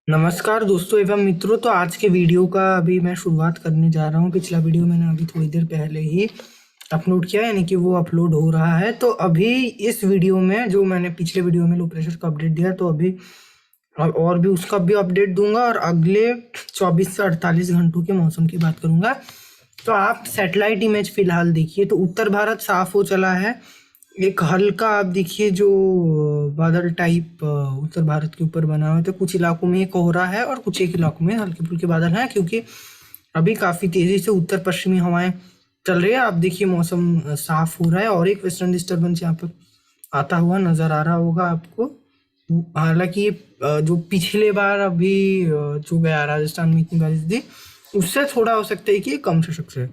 नमस्कार दोस्तों एवं मित्रों। तो आज के वीडियो का अभी मैं शुरुआत करने जा रहा हूँ। पिछला वीडियो मैंने अभी थोड़ी देर पहले ही अपलोड किया, यानी कि वो अपलोड हो रहा है। तो अभी इस वीडियो में जो मैंने पिछले वीडियो में लो प्रेशर का अपडेट दिया, तो अभी और भी उसका भी अपडेट दूंगा और अगले 24 से 48 घंटों के मौसम की बात करूंगा। तो आप सैटेलाइट इमेज फिलहाल देखिए, तो उत्तर भारत साफ हो चला है। एक हल्का आप देखिए जो बादल टाइप उत्तर भारत के ऊपर बना हुआ है, तो कुछ इलाकों में कोहरा है और कुछ एक इलाकों में हल्के फुल्के बादल हैं, क्योंकि अभी काफ़ी तेज़ी से उत्तर पश्चिमी हवाएं चल रही है। आप देखिए मौसम साफ हो रहा है और एक वेस्टर्न डिस्टर्बेंस यहाँ पर आता हुआ नज़र आ रहा होगा आपको। हालांकि जो पिछले बार अभी जो गया राजस्थान में इतनी बारिश थी, उससे थोड़ा हो सकता है कि ये कम सशक्त है।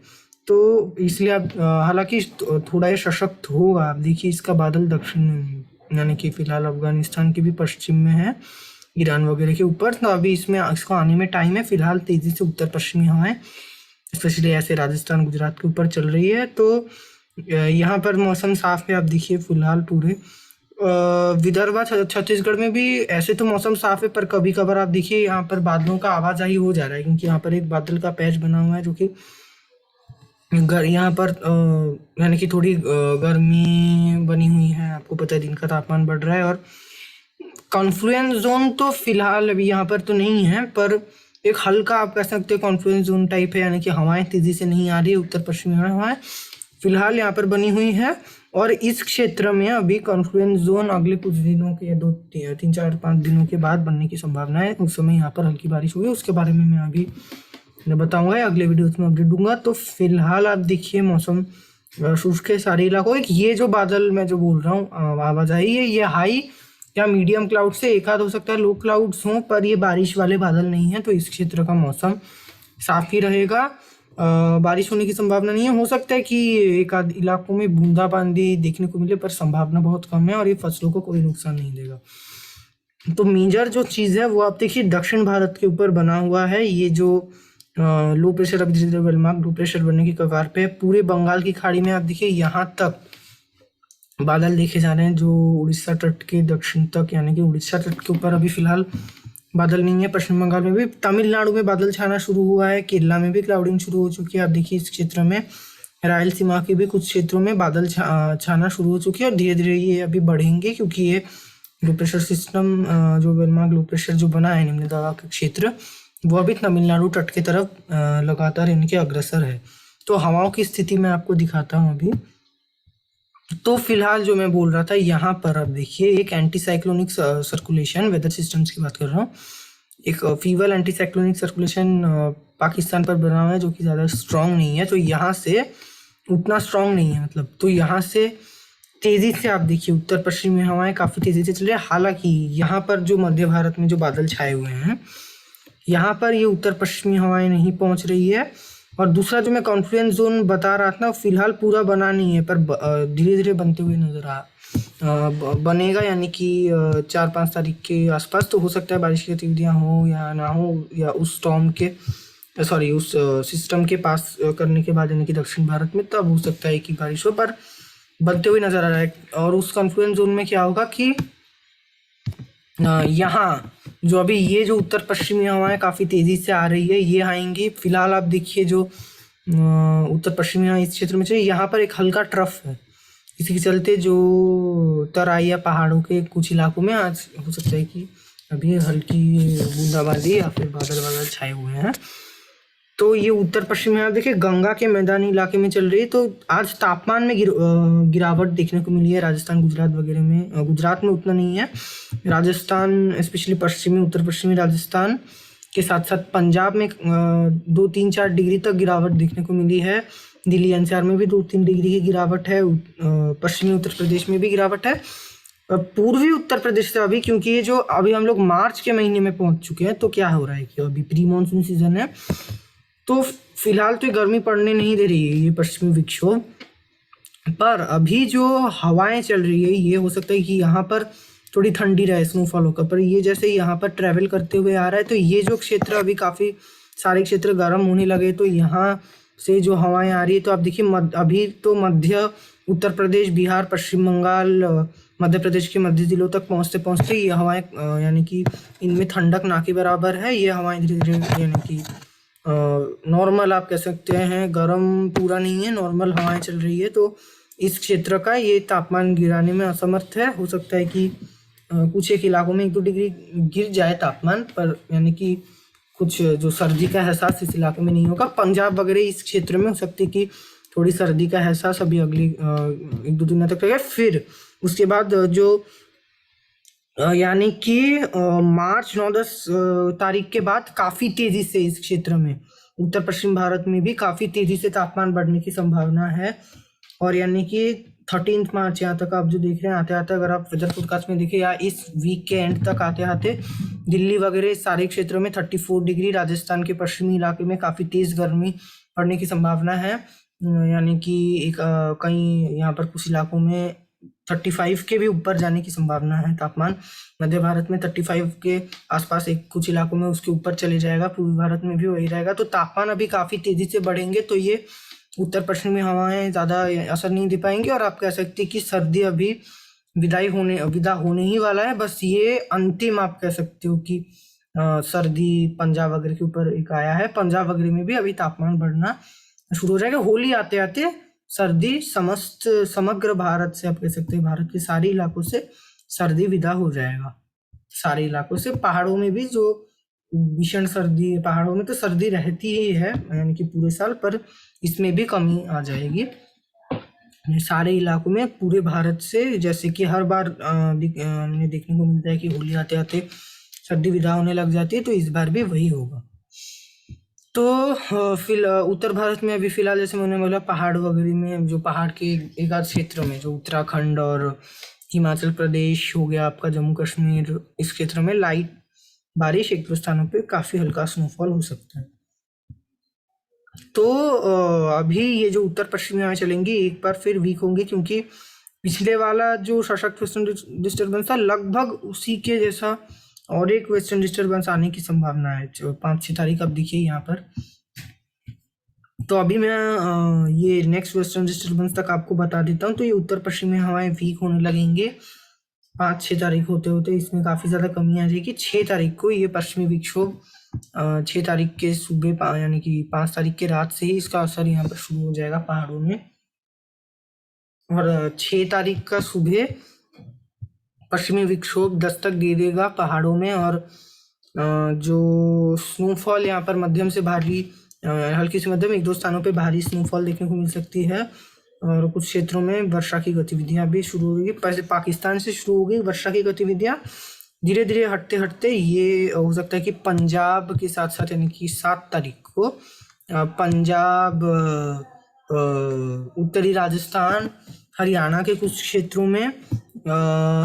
तो इसलिए आप हालांकि थोड़ा ये सशक्त होगा। आप देखिए इसका बादल दक्षिण यानी कि फिलहाल अफगानिस्तान के भी पश्चिम में है, ईरान वगैरह के ऊपर। तो अभी इसमें इसको आने में टाइम है। फिलहाल तेज़ी से उत्तर पश्चिमी हवाएं स्पेशली ऐसे राजस्थान गुजरात के ऊपर चल रही है। तो यहाँ पर मौसम साफ है। आप देखिए फिलहाल पूरे विदर्भ छत्तीसगढ़ में भी ऐसे तो मौसम साफ है, पर कभी कभार आप देखिए यहाँ पर बादलों का आवाजाही हो जा रहा है, क्योंकि यहाँ पर एक बादल का पैच बना हुआ है जो कि यहाँ पर यानी कि थोड़ी गर्मी बनी हुई है। आपको पता है दिन का तापमान बढ़ रहा है और कॉन्फ्लुएंस जोन तो फिलहाल अभी यहाँ पर तो नहीं है, पर एक हल्का आप कह सकते हैं कॉन्फ्लुएंस जोन टाइप है, यानी कि हवाएं तेजी से नहीं आ रही, उत्तर पश्चिमी हवाएं फिलहाल यहाँ पर बनी हुई है। और इस क्षेत्र में अभी कॉन्फ्लुएंस जोन अगले कुछ दिनों के 2-3-4-5 दिनों के बाद बनने की संभावना है। उस समय यहाँ पर हल्की बारिश हुई, उसके बारे में मैं अभी बताऊंगा, अगले वीडियो में अपडेट दूंगा। तो फिलहाल आप देखिए मौसम शुष्क है सारे इलाकों। ये जो बादल मैं जो बोल रहा हूँ आवाजाही है, ये हाई या मीडियम क्लाउड से एक आध हो सकता है लो क्लाउड्स हों, पर ये बारिश वाले बादल नहीं है। तो इस क्षेत्र का मौसम साफ ही रहेगा। बारिश होने की संभावना नहीं है। हो सकता है कि एक आध इलाकों में बूंदाबांदी देखने को मिले, पर संभावना बहुत कम है और ये फसलों को कोई नुकसान नहीं देगा। तो मेजर जो चीज़ है वो आप देखिए दक्षिण भारत के ऊपर बना हुआ है। ये जो लो प्रेशर अभी धीरे धीरे वेलमार्क लो प्रेशर बनने की कगार पे है। पूरे बंगाल की खाड़ी में आप देखिए यहाँ तक बादल देखे जा रहे हैं, जो उड़ीसा तट के दक्षिण तक, यानी कि उड़ीसा तट के ऊपर अभी फिलहाल बादल नहीं है। पश्चिम बंगाल में भी, तमिलनाडु में बादल छाना शुरू हुआ है, केरला में भी क्लाउडिंग शुरू हो चुकी है। आप देखिए इस क्षेत्र में रायलसीमा के भी कुछ क्षेत्रों में बादल छाना शुरू हो चुकी है और धीरे धीरे ये अभी बढ़ेंगे, क्योंकि ये लो प्रेशर सिस्टम जो वेलमार्क लो प्रेशर जो बना है निम्न दबाव का क्षेत्र, वो अभी तमिलनाडु तट की तरफ लगातार इनके अग्रसर है। तो हवाओं की स्थिति मैं आपको दिखाता हूँ अभी। तो फिलहाल जो मैं बोल रहा था, यहाँ पर अब देखिए एक anti cyclonic circulation, weather systems की बात कर रहा हूँ, एक feeble anti cyclonic circulation Pakistan पर बना हुआ है, जो कि ज़्यादा स्ट्रांग नहीं है। तो यहाँ से उतना स्ट्रांग नहीं है, मतलब तो यहाँ से तेज़ी से आप देखिए उत्तर पश्चिमी हवाएं काफ़ी तेज़ी से चल रही है। हालांकि यहाँ पर जो मध्य भारत में जो बादल छाए हुए हैं, यहाँ पर ये उत्तर पश्चिमी हवाएं नहीं पहुँच रही है। और दूसरा जो मैं कॉन्फ्लुएंस जोन बता रहा था, फिलहाल पूरा बना नहीं है, पर धीरे धीरे बनते हुए नजर बनेगा, यानी कि 4-5 तारीख के आसपास। तो हो सकता है बारिश की गतिविधियाँ हो या ना हो, या उस स्टॉर्म के उस सिस्टम के पास करने के बाद, यानी कि दक्षिण भारत में, तब हो सकता है कि बारिश हो, पर बनते हुए नजर आ रहा है। और उस कॉन्फ्लुएंस जोन में क्या होगा कि यहाँ जो अभी ये जो उत्तर पश्चिमी हवाएं काफ़ी तेज़ी से आ रही है, ये आएंगी। फिलहाल आप देखिए जो उत्तर पश्चिमी हवाएं इस क्षेत्र में चाहिए, यहाँ पर एक हल्का ट्रफ है, इसी के चलते जो तराई या पहाड़ों के कुछ इलाकों में आज हो सकता है कि अभी हल्की बूंदाबांदी या फिर बादल बादल छाए हुए हैं। तो ये उत्तर पश्चिम में आप देखिए गंगा के मैदानी इलाके में चल रही है। तो आज तापमान में गिरावट देखने को मिली है राजस्थान गुजरात वगैरह में। गुजरात में उतना नहीं है, राजस्थान स्पेशली पश्चिमी उत्तर पश्चिमी राजस्थान के साथ साथ पंजाब में 2-3-4 डिग्री तक गिरावट देखने को मिली है। दिल्ली एनसीआर में भी 2-3 डिग्री की गिरावट है। पश्चिमी उत्तर प्रदेश में भी गिरावट है। पूर्वी उत्तर प्रदेश से अभी, क्योंकि ये जो अभी हम लोग मार्च के महीने में पहुंच चुके हैं, तो क्या हो रहा है कि अभी प्री मानसून सीजन है, तो फिलहाल तो गर्मी पड़ने नहीं दे रही है ये पश्चिमी विक्षोभ। पर अभी जो हवाएं चल रही है, ये हो सकता है कि यहाँ पर थोड़ी ठंडी रहे, स्नोफॉल होकर, पर ये जैसे यहाँ पर ट्रैवल करते हुए आ रहा है, तो ये जो क्षेत्र अभी काफ़ी सारे क्षेत्र गर्म होने लगे। तो यहाँ से जो हवाएं आ रही है, तो आप देखिए अभी तो मध्य उत्तर प्रदेश, बिहार, पश्चिम बंगाल, मध्य प्रदेश के मध्य जिलों तक पहुँचते पहुँचते ये हवाएं यानी कि इनमें ठंडक ना के बराबर है। ये हवाएं धीरे धीरे यानी कि नॉर्मल आप कह सकते हैं, गर्म पूरा नहीं है, नॉर्मल हवाएं चल रही है। तो इस क्षेत्र का ये तापमान गिराने में असमर्थ है। हो सकता है कि कुछ एक इलाकों में 1-2 डिग्री गिर जाए तापमान, पर यानी कि कुछ जो सर्दी का एहसास इस इलाके में नहीं होगा। पंजाब वगैरह इस क्षेत्र में हो सकती है कि थोड़ी सर्दी का एहसास अभी अगली 1-2 दिनों तक रहेगा। फिर उसके बाद जो यानी कि मार्च 9-10 तारीख के बाद काफ़ी तेज़ी से इस क्षेत्र में उत्तर पश्चिम भारत में भी काफ़ी तेज़ी से तापमान बढ़ने की संभावना है। और यानी कि 13 मार्च यहाँ तक आप जो देख रहे हैं, आते आते अगर आप वेदर फोरकास्ट में देखें या इस वीक के एंड तक आते आते दिल्ली वगैरह सारे क्षेत्रों में 34 डिग्री, राजस्थान के पश्चिमी इलाके में काफ़ी तेज़ गर्मी पड़ने की संभावना है। यानी कि एक कहीं यहाँ पर कुछ इलाकों में 35 के भी ऊपर जाने की संभावना है तापमान। मध्य भारत में 35 के आसपास, एक कुछ इलाकों में उसके ऊपर चले जाएगा, पूर्वी भारत में भी वही रहेगा। तो तापमान अभी काफ़ी तेज़ी से बढ़ेंगे, तो ये उत्तर पश्चिमी हवाएं ज़्यादा असर नहीं दे पाएंगी। और आप कह सकते हैं कि सर्दी अभी विदा होने ही वाला है। बस ये अंतिम आप कह सकते हो कि सर्दी पंजाब वगैरह के ऊपर एक आया है। पंजाब वगैरह में भी अभी तापमान बढ़ना शुरू हो जाएगा। होली आते आते सर्दी समग्र भारत से आप कह सकते हैं, भारत के सारे इलाकों से सर्दी विदा हो जाएगा। सारे इलाकों से, पहाड़ों में भी जो भीषण सर्दी, पहाड़ों में तो सर्दी रहती ही है यानी कि पूरे साल, पर इसमें भी कमी आ जाएगी सारे इलाकों में पूरे भारत से। जैसे कि हर बार हमें देखने को मिलता है कि होली आते आते सर्दी विदा होने लग जाती है, तो इस बार भी वही होगा। तो उत्तर भारत में अभी फिलहाल जैसे मैंने बोला, पहाड़ वगैरह में जो पहाड़ के एक आध क्षेत्र में जो उत्तराखंड और हिमाचल प्रदेश हो गया, आपका जम्मू कश्मीर, इस क्षेत्र में लाइट बारिश, एक दो स्थानों पे काफ़ी हल्का स्नोफॉल हो सकता है। तो अभी ये जो उत्तर पश्चिमी हवाएं चलेंगी एक बार फिर वीक होंगी, क्योंकि पिछले वाला जो सशक्त वेस्टर्न डिस्टर्बेंस था लगभग उसी के जैसा और एक वेस्टर्न डिस्टर्बेंस आने की संभावना है 5-6 तारीख। अब देखिए यहाँ पर, तो अभी मैं ये नेक्स्ट वेस्टर्न डिस्टर्बेंस तक आपको बता देता हूँ। तो ये उत्तर पश्चिमी हवाएं वीक होने लगेंगे 5-6 तारीख होते होते, इसमें काफ़ी ज़्यादा कमी आ जाएगी। 6 तारीख को ये पश्चिमी विक्षोभ 6 तारीख के सुबह यानी कि 5 तारीख के रात से ही इसका असर यहाँ पर शुरू हो जाएगा पहाड़ों में। और 6 तारीख का सुबह पश्चिमी विक्षोभ दस्तक दे देगा पहाड़ों में, और जो स्नोफॉल यहाँ पर मध्यम से भारी, हल्की से मध्यम, 1-2 स्थानों पे भारी स्नोफॉल देखने को मिल सकती है। और कुछ क्षेत्रों में वर्षा की गतिविधियां भी शुरू हो गई। पहले पाकिस्तान से शुरू हो गई वर्षा की गतिविधियां, धीरे धीरे हटते हटते ये हो सकता है कि पंजाब के साथ साथ, यानी कि 7 तारीख को पंजाब, उत्तरी राजस्थान, हरियाणा के कुछ क्षेत्रों में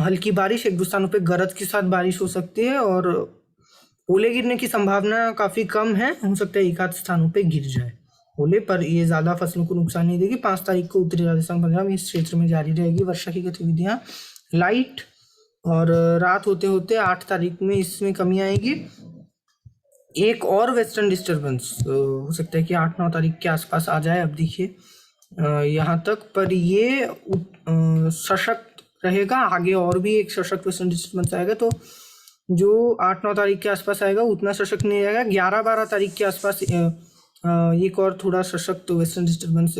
हल्की बारिश, 1-2 स्थानों पे गरज के साथ बारिश हो सकती है। और ओले गिरने की संभावना काफ़ी कम है, हो सकता है 1-8 स्थानों पे गिर जाए ओले, पर ये ज़्यादा फसलों को नुकसान नहीं देगी। 5 तारीख को उत्तरी राजस्थान, पंजाब, इस क्षेत्र में जारी रहेगी वर्षा की गतिविधियाँ लाइट। और रात होते होते 8 तारीख में इसमें कमी आएगी। एक और वेस्टर्न डिस्टर्बेंस हो सकता है कि 8-9 तारीख के आसपास आ जाए। अब देखिए यहाँ तक, पर ये सशक्त रहेगा। आगे और भी एक सशक्त वेस्टर्न डिस्टर्बेंस आएगा, तो जो 8-9 तारीख के आसपास आएगा उतना सशक्त नहीं रहेगा। 11-12 तारीख के आसपास एक और थोड़ा सशक्त वेस्टर्न डिस्टर्बेंस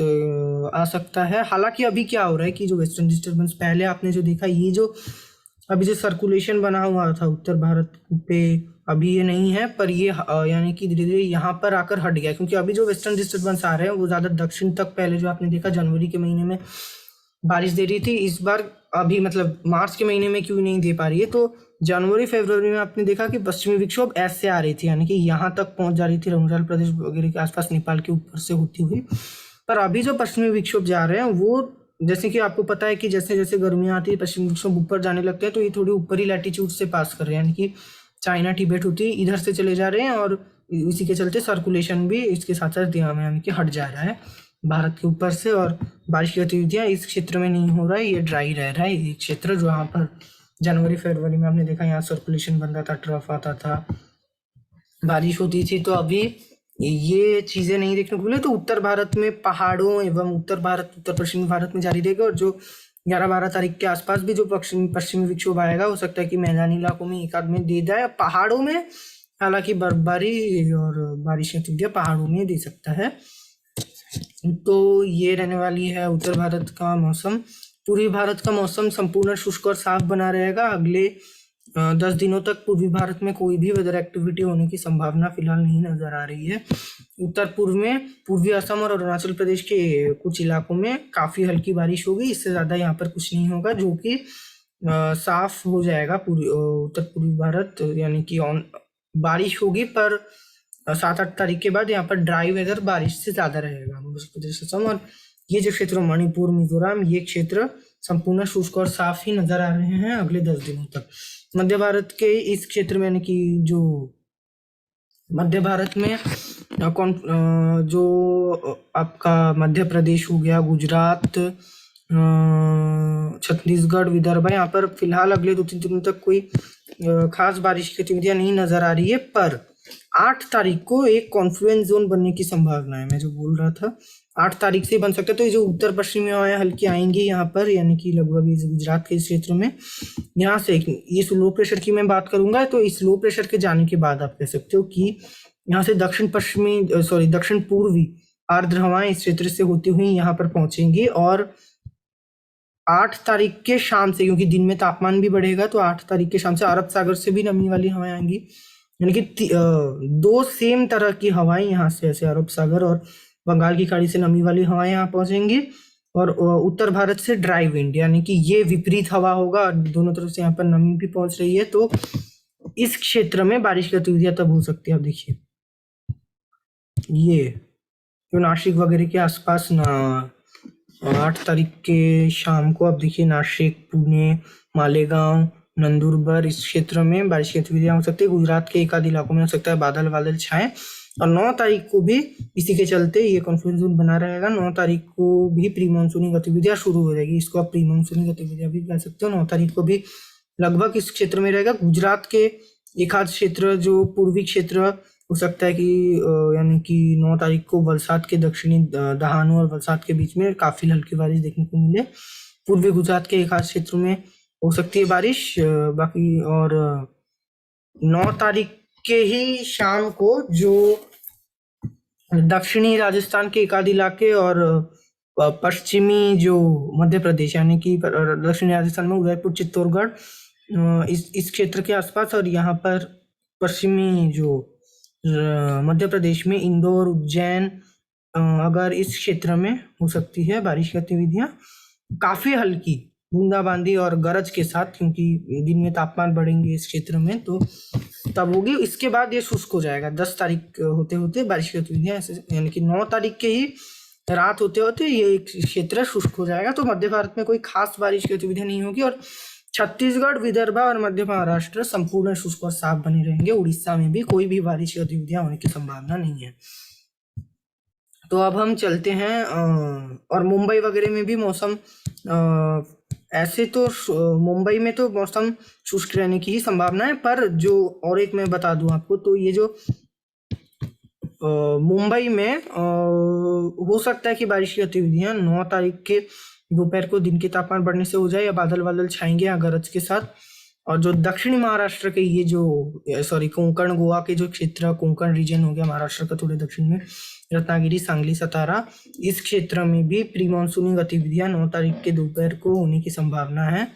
आ सकता है। हालांकि अभी क्या हो रहा है कि जो वेस्टर्न डिस्टर्बेंस पहले आपने जो देखा, ये जो अभी जो सर्कुलेशन बना हुआ था उत्तर भारत पे, अभी ये नहीं है, पर ये यानी कि धीरे धीरे यहाँ पर आकर हट गया। क्योंकि अभी जो वेस्टर्न डिस्टर्बेंस आ रहे हैं वो ज़्यादा दक्षिण तक, पहले जो आपने देखा जनवरी के महीने में बारिश दे रही थी, इस बार अभी मतलब मार्च के महीने में क्यों नहीं दे पा रही है। तो जनवरी फरवरी में आपने देखा कि पश्चिमी विक्षोभ ऐसे आ रही थी, यानी कि यहाँ तक पहुँच जा रही थी, अरुणाचल प्रदेश वगैरह के आसपास, नेपाल के ऊपर से होती हुई। पर अभी जो पश्चिमी विक्षोभ जा रहे हैं वो, जैसे कि आपको पता है कि जैसे जैसे गर्मियाँ आती है पश्चिमी विक्षोभ ऊपर जाने लगते हैं, तो ये थोड़ी ऊपरी लैटिट्यूड से पास कर रहे हैं, यानी कि चाइना तिब्बत होती इधर से चले जा रहे हैं। और इसी के चलते सर्कुलेशन भी इसके साथ साथ यानी कि हट जा रहा है भारत के ऊपर से, और बारिश की गतिविधियाँ इस क्षेत्र में नहीं हो रहा है, ये ड्राई रह रहा है ये क्षेत्र। जो यहाँ पर जनवरी फरवरी में आपने देखा यहाँ सर्कुलेशन बनता था, ट्रफ आता था, बारिश होती थी, तो अभी ये चीजें नहीं देखने को मिले। तो उत्तर भारत में पहाड़ों एवं उत्तर पश्चिमी भारत में जारी रहेगा। और जो 11-12 तारीख के आसपास भी जो पश्चिमी विक्षोभ आएगा, हो सकता है कि मैदानी इलाकों में एक आध में दे जाए। पहाड़ों में हालांकि बर्फबारी और बारिश की गतिविधियां पहाड़ों में दे सकता है। तो ये रहने वाली है उत्तर भारत का मौसम। पूर्वी भारत का मौसम संपूर्ण शुष्क और साफ बना रहेगा। अगले 10 दिनों तक पूर्वी भारत में कोई भी वेदर एक्टिविटी होने की संभावना फिलहाल नहीं नजर आ रही है। उत्तर पूर्व में पूर्वी असम और अरुणाचल प्रदेश के कुछ इलाकों में काफी हल्की बारिश होगी। इससे ज्यादा यहाँ पर कुछ नहीं होगा, जो कि साफ हो जाएगा उत्तर पूर्वी भारत, यानी कि बारिश होगी। पर 7-8 तारीख के बाद यहाँ पर ड्राई वेदर बारिश से ज्यादा रहेगा मध्य प्रदेश असम। और ये जो क्षेत्र मणिपुर मिजोरम, ये क्षेत्र संपूर्ण शुष्क और साफ ही नजर आ रहे हैं अगले 10 दिनों तक। मध्य भारत के इस क्षेत्र में, यानी कि जो मध्य भारत में जो आपका मध्य प्रदेश हो गया, गुजरात, छत्तीसगढ़, विदर्भ, यहाँ पर फिलहाल अगले 2-3 दिनों तक कोई खास बारिश की गतिविधियां नहीं नजर आ रही है। पर 8 तारीख को एक कॉन्फ्लुएंस जोन बनने की संभावना है। मैं जो बोल रहा था 8 तारीख से बन सकता है। तो ये जो उत्तर पश्चिमी हवाएं हल्की आएंगी यहाँ पर, यानी कि लगभग इस गुजरात के इस क्षेत्र में, यहाँ से ये लो प्रेशर की मैं बात करूंगा। तो इस लो प्रेशर के जाने के बाद आप कह सकते हो कि यहाँ से दक्षिण पूर्वी आर्द्र हवाएं इस क्षेत्र से होती हुई यहाँ पर पहुंचेंगी। और 8 तारीख के शाम से, क्योंकि दिन में तापमान भी बढ़ेगा, तो 8 तारीख के शाम से अरब सागर से भी नमी वाली हवाएं आएंगी। यानी कि 2 सेम तरह की हवाएं यहाँ से, ऐसे अरब सागर और बंगाल की खाड़ी से नमी वाली हवाएं यहाँ पहुंचेंगी। और उत्तर भारत से ड्राई विंड, यानी कि ये विपरीत हवा होगा। दोनों तरफ से यहाँ पर नमी भी पहुंच रही है। तो इस क्षेत्र में बारिश की गतिविधियां तब हो सकती है। आप देखिए ये जो नासिक वगैरह के आसपास ना 8 तारीख के शाम को आप देखिए नासिक, पुणे, मालेगांव, नंदुरबार, इस क्षेत्र में बारिश की गतिविधियां हो सकती है। गुजरात के एक आध इलाकों में हो सकता है बादल छाए। और 9 तारीख को भी इसी के चलते ये कॉन्फ्लुएंस जोन बना रहेगा। 9 तारीख को भी प्री मानसूनी गतिविधियां शुरू हो जाएगी। इसको आप प्री मानसूनी गतिविधियां भी कह सकते हो। 9 तारीख को भी लगभग इस क्षेत्र में रहेगा। गुजरात के एक आध क्षेत्र, जो पूर्वी क्षेत्र, हो सकता है कि यानी कि 9 तारीख को वलसाड के दक्षिणी दहानु और वलसाड के बीच में काफी हल्की बारिश देखने को मिले। पूर्वी गुजरात के एक आध क्षेत्रों में हो सकती है बारिश। बाकी और 9 तारीख के ही शाम को जो दक्षिणी राजस्थान के एक आध इलाके और पश्चिमी जो मध्य प्रदेश, यानी कि दक्षिणी राजस्थान में उदयपुर, चित्तौड़गढ़, इस क्षेत्र के आसपास, और यहाँ पर पश्चिमी जो मध्य प्रदेश में इंदौर, उज्जैन, अगर इस क्षेत्र में हो सकती है बारिश की गतिविधियां काफी हल्की बूंदाबांदी और गरज के साथ, क्योंकि दिन में तापमान बढ़ेंगे इस क्षेत्र में, तो तब होगी। इसके बाद ये शुष्क हो जाएगा। 10 तारीख होते होते बारिश की गतिविधियां, यानी कि 9 तारीख के ही रात होते होते ये क्षेत्र शुष्क हो जाएगा। तो मध्य भारत में कोई खास बारिश की गतिविधियां नहीं होगी। और छत्तीसगढ़, विदर्भ और मध्य महाराष्ट्र संपूर्ण शुष्क और साफ बने रहेंगे। उड़ीसा में भी कोई भी बारिश की गतिविधियां होने की संभावना नहीं है। तो अब हम चलते हैं और मुंबई वगैरह में भी मौसम, ऐसे तो मुंबई में तो मौसम शुष्क रहने की ही संभावना है। पर जो और एक मैं बता दूं आपको, तो ये जो मुंबई में हो सकता है कि बारिश की गतिविधियां 9 तारीख के दोपहर को दिन के तापमान बढ़ने से हो जाए, या बादल छाएंगे या गरज के साथ। और जो दक्षिणी महाराष्ट्र के ये जो कोंकण, गोवा के जो क्षेत्र, कोंकण रीजन हो गया महाराष्ट्र का थोड़े दक्षिण में, रत्नागिरी, सांगली, सतारा, इस क्षेत्र में भी प्री मानसूनी गतिविधियां 9 तारीख के दोपहर को होने की संभावना है।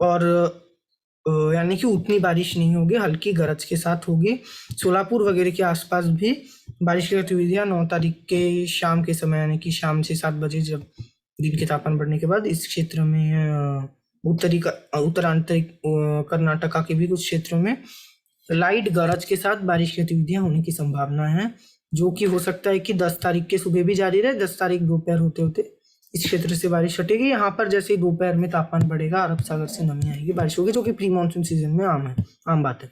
और यानी कि उतनी बारिश नहीं होगी, हल्की गरज के साथ होगी। सोलापुर वगैरह के आसपास भी बारिश की गतिविधियां 9 तारीख के शाम के समय, यानी कि शाम से 7 बजे, जब दिन के तापमान बढ़ने के बाद, इस क्षेत्र में उत्तरांतरिक कर्नाटका के भी कुछ क्षेत्रों में लाइट गरज के साथ बारिश की गतिविधियां होने की संभावना है, जो कि हो सकता है कि 10 तारीख के सुबह भी जारी रहे। 10 तारीख दोपहर होते होते इस क्षेत्र से बारिश हटेगी। यहाँ पर जैसे ही दोपहर में तापमान बढ़ेगा, अरब सागर से नमी आएगी, बारिश होगी, जो कि प्री मानसून सीजन में आम बात है।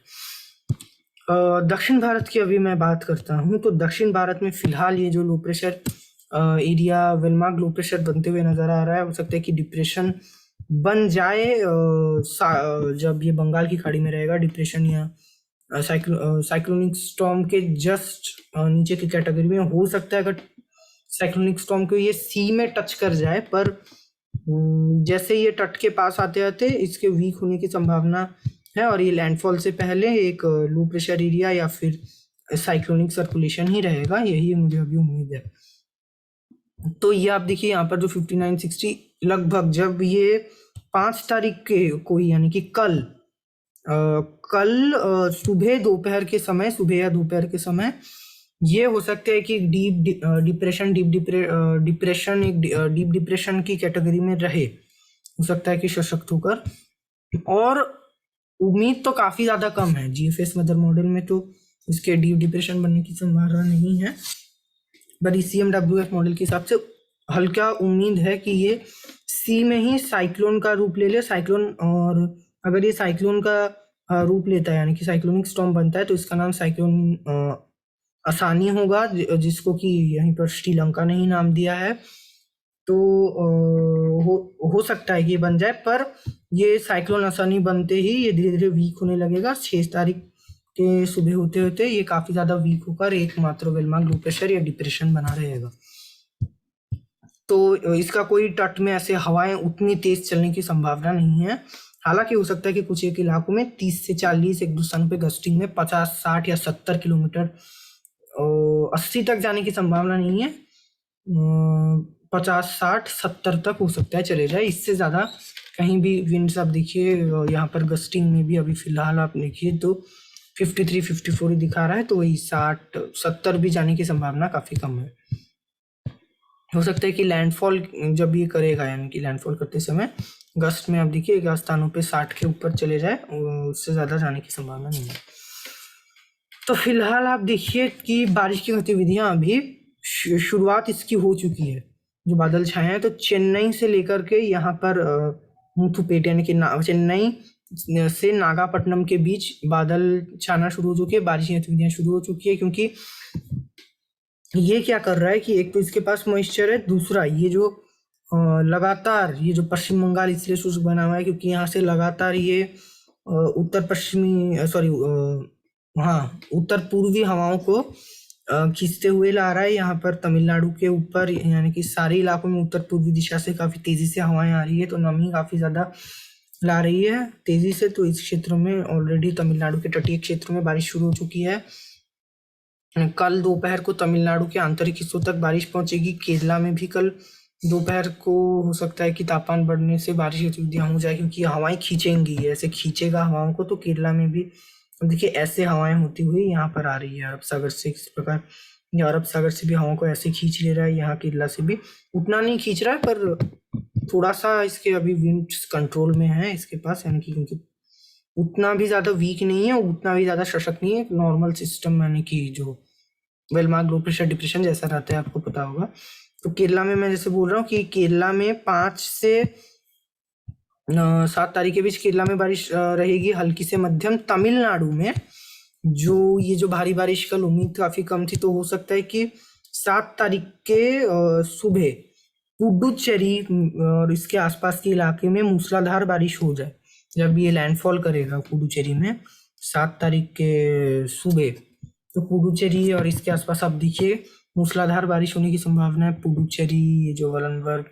दक्षिण भारत की अभी मैं बात करता हूँ। तो दक्षिण भारत में फिलहाल ये जो low pressure area, well-marked low pressure बनते हुए नजर आ रहा है। हो सकता है कि डिप्रेशन बन जाए जब ये बंगाल की खाड़ी में रहेगा, डिप्रेशन या साइक्लोनिक स्टॉर्म के जस्ट नीचे की कैटेगरी में हो सकता है। अगर साइक्लोनिक स्टॉर्म को ये सी में टच कर जाए, पर जैसे ये तट के पास आते आते इसके वीक होने की संभावना है, और ये लैंडफॉल से पहले एक लो प्रेशर एरिया या फिर साइक्लोनिक सर्कुलेशन ही रहेगा, यही मुझे अभी उम्मीद है। तो ये आप देखिए यहाँ पर जो 5960 लगभग जब ये 5 तारीख के को ही, यानी कि कल सुबह दोपहर के समय, सुबह या दोपहर के समय ये हो सकता है कि डीप डिप्रेशन की कैटेगरी में रहे, हो सकता है कि सशक्त होकर। और उम्मीद तो काफी ज्यादा कम है, जीएफएस वेदर मॉडल में तो इसके डीप डिप्रेशन बनने की संभावना नहीं है, पर सीएमडब्ल्यूएफ मॉडल के हिसाब से हल्का उम्मीद है कि ये सी में ही साइक्लोन का रूप ले ले। साइक्लोन, और अगर ये साइक्लोन का रूप लेता है, यानी कि साइक्लोनिक स्टॉर्म बनता है, तो इसका नाम साइक्लोन आसानी होगा, जिसको कि यहीं पर श्रीलंका ने ही नाम दिया है। तो हो सकता है कि ये बन जाए, पर ये साइक्लोन आसानी बनते ही ये धीरे धीरे वीक होने लगेगा। 6 तारीख के सुबह होते होते ये काफी ज्यादा वीक होकर एकमात्र वेलमार्क लो प्रेशर या डिप्रेशन बना रहेगा। तो इसका कोई तट में ऐसे हवाएं उतनी तेज चलने की संभावना नहीं है। हालांकि हो सकता है कि कुछ एक इलाकों में 30 से 40 एक दूसरे पे गस्टिंग में 50, 60 या 70 किलोमीटर 80 तक जाने की संभावना नहीं है। 50, 60, 70 तक हो सकता है चले जाए, इससे ज़्यादा कहीं भी विंड्स आप देखिए यहाँ पर गस्टिंग में भी अभी फिलहाल आप देखिए तो 53, 54 ही दिखा रहा है, तो वही 60, 70 भी जाने की संभावना काफ़ी कम है। हो सकता है कि लैंडफॉल जब ये करेगा, यानी कि लैंडफॉल करते समय गस्ट में आप देखिए एक स्थानों पे 60 के ऊपर चले जाए, उससे ज़्यादा जाने की संभावना नहीं है। तो फिलहाल आप देखिए कि बारिश की गतिविधियां अभी शुरुआत इसकी हो चुकी है, जो बादल छाए हैं। तो चेन्नई से लेकर के यहाँ पर मुथुपेट, यानी कि चेन्नई से नागापट्टनम के बीच बादल छाना शुरू हो चुके हैं, बारिश की गतिविधियां शुरू हो चुकी है। क्योंकि ये क्या कर रहा है कि एक तो इसके पास मॉइस्चर है, दूसरा ये जो लगातार ये जो पश्चिम बंगाल इसलिए शुष्क बना हुआ है क्योंकि यहाँ से लगातार ये उत्तर पश्चिमी उत्तर पूर्वी हवाओं को खींचते हुए ला रहा है। यहाँ पर तमिलनाडु के ऊपर, यानी कि सारे इलाकों में उत्तर पूर्वी दिशा से काफी तेजी से हवाएं आ रही है, तो नमी काफी ज्यादा ला रही है तेजी से। तो इस क्षेत्र में ऑलरेडी तमिलनाडु के तटीय क्षेत्रों में बारिश शुरू हो चुकी है। कल दोपहर को तमिलनाडु के आंतरिक हिस्सों तक बारिश पहुंचेगी। केरला में भी कल दोपहर को हो सकता है कि तापमान बढ़ने से बारिश की गतिविधियां हो जाए, क्योंकि हवाएं खींचेंगी, ऐसे खींचेगा हवाओं को। तो केरला में भी देखिए ऐसे हवाएं होती हुई यहाँ पर आ रही है अरब सागर से। इस प्रकार अरब सागर से भी हवाओं को ऐसे खींच ले रहा है, यहाँ केरला से भी उतना नहीं खींच रहा है, पर थोड़ा सा इसके अभी विंड्स कंट्रोल में है इसके पास, यानी कि क्योंकि उतना भी ज्यादा वीक नहीं है, उतना भी ज्यादा सशक्त नहीं है, नॉर्मल सिस्टम, यानी कि जो वेलमार्क लो प्रेशर डिप्रेशन जैसा रहता है, आपको पता होगा। तो केरला में मैं जैसे बोल रहा हूँ कि केरला में 5 से 7 तारीख के बीच केरला में बारिश रहेगी, हल्की से मध्यम। तमिलनाडु में जो भारी बारिश कल उम्मीद काफी कम थी, तो हो सकता है कि 7 तारीख के सुबह पुडुचेरी और इसके आसपास के इलाके में मूसलाधार बारिश हो जाए जब ये लैंडफॉल करेगा पुडुचेरी में 7 तारीख के सुबह। तो पुडुचेरी और इसके आसपास आप देखिए मूसलाधार बारिश होने की संभावना है। पुडुचेरी, ये जो वलनबर्ग,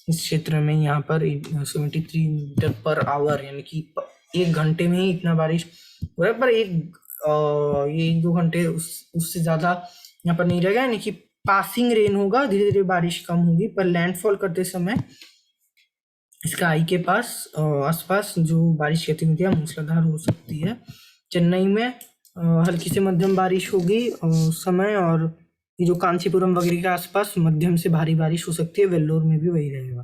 इस क्षेत्र में यहाँ पर 73 मीटर पर आवर, यानी कि 1 घंटे में ही इतना बारिश हो रहा है। पर ये 1-2 घंटे उससे ज्यादा यहाँ पर नहीं रहेगा, यानी कि पासिंग रेन होगा, धीरे धीरे बारिश कम होगी। पर लैंडफॉल करते समय इसका आई के पास आसपास जो बारिश की गतिविधियां मूसलाधार हो सकती है। चेन्नई में हल्की से मध्यम बारिश होगी उस समय, और ये जो कांचीपुरम वगैरह के आसपास मध्यम से भारी बारिश हो सकती है। वेल्लोर में भी वही रहेगा।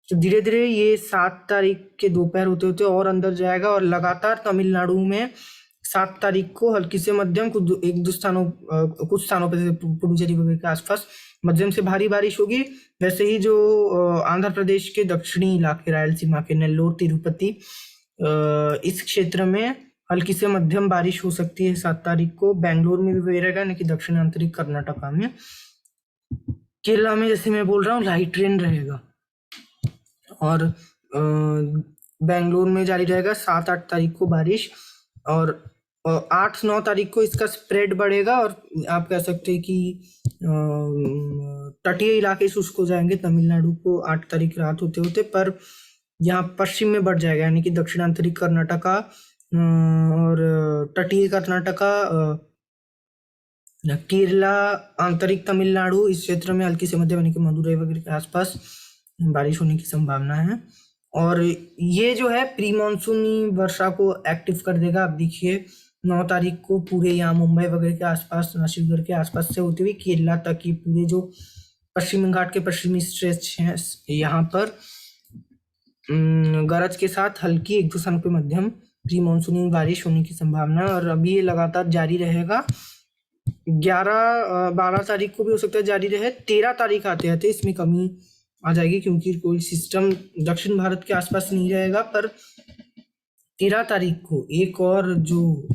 तो धीरे धीरे ये 7 तारीख के दोपहर होते होते और अंदर जाएगा, और लगातार तमिलनाडु में 7 तारीख को हल्की से मध्यम कुछ स्थानों पर पुडुचेरी वगैरह के आसपास मध्यम से भारी बारिश होगी। वैसे ही जो आंध्र प्रदेश के दक्षिणी इलाके, रायलसीमा के नेल्लोर, तिरुपति, इस क्षेत्र में हल्की से मध्यम बारिश हो सकती है 7 तारीख को। बेंगलोर में भी वही रहेगा, यानी कि दक्षिण आंतरिक कर्नाटका में। केरला में जैसे मैं बोल रहा हूँ लाइट रेन रहेगा, और बेंगलोर में जारी रहेगा 7-8 तारीख को बारिश। और 8-9 तारीख को इसका स्प्रेड बढ़ेगा और आप कह सकते हैं कि तटीय इलाके शुष्क हो जाएंगे तमिलनाडु को 8 तारीख रात होते होते, पर यहाँ पश्चिम में बढ़ जाएगा, यानी कि दक्षिणांतरिक कर्नाटका और तटीय कर्नाटका, केरला, आंतरिक तमिलनाडु, इस क्षेत्र में हल्की से मध्यम यानी कि मदुरई वगैरह के आसपास बारिश होने की संभावना है। और ये जो है प्री मानसूनी वर्षा को एक्टिव कर देगा। आप देखिए 9 तारीख को पूरे यहाँ मुंबई वगैरह के आसपास, नासिकगढ़ के आसपास से होते हुए केरला तक की पूरे जो पश्चिमी घाट के पश्चिमी स्ट्रेच हैं यहाँ पर गरज के साथ हल्की 1-2 स्थानों पे मध्यम प्री मानसूनी बारिश होने की संभावना है और अभी ये लगातार जारी रहेगा। 11-12 तारीख को भी हो सकता है जारी रहे। 13 तारीख आते आते इसमें कमी आ जाएगी क्योंकि कोई सिस्टम दक्षिण भारत के आसपास नहीं रहेगा, पर 13 तारीख को एक और जो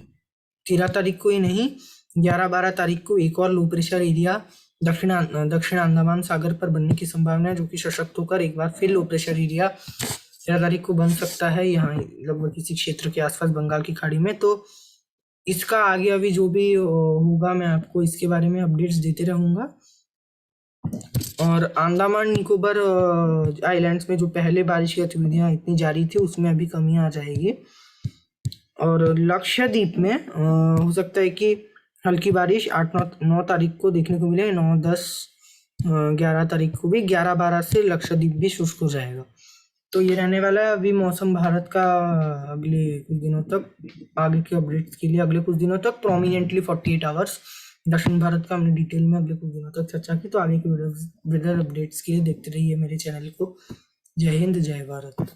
13 तारीख को ही नहीं 11-12 तारीख को एक और लो प्रेशर एरिया दक्षिण अंडमान सागर पर बनने की संभावना है, जो कि सशक्त होकर एक बार फिर लो प्रेशर एरिया 13 तारीख को बन सकता है यहाँ लगभग किसी क्षेत्र के आसपास बंगाल की खाड़ी में। तो इसका आगे अभी जो भी होगा मैं आपको इसके बारे में अपडेट्स देते रहूँगा। और अंडमान निकोबार आइलैंड्स में जो पहले बारिश की गतिविधियाँ इतनी जारी थी उसमें अभी कमी आ जाएगी। और लक्षद्वीप में हो सकता है कि हल्की बारिश 8-9 तारीख को देखने को मिले, 9-10-11 तारीख को भी 11-12 से लक्षद्वीप भी शुष्क हो जाएगा। तो ये रहने वाला है अभी मौसम भारत का अगले कुछ दिनों तक। आगे के अपडेट्स के लिए अगले कुछ दिनों तक प्रोमिनेंटली 48 आवर्स दक्षिण भारत का हमने डिटेल में अगले कुछ दिनों तक चर्चा की। तो आगे के वेदर अपडेट्स के लिए देखते रहिए मेरे चैनल को। जय हिंद, जय भारत।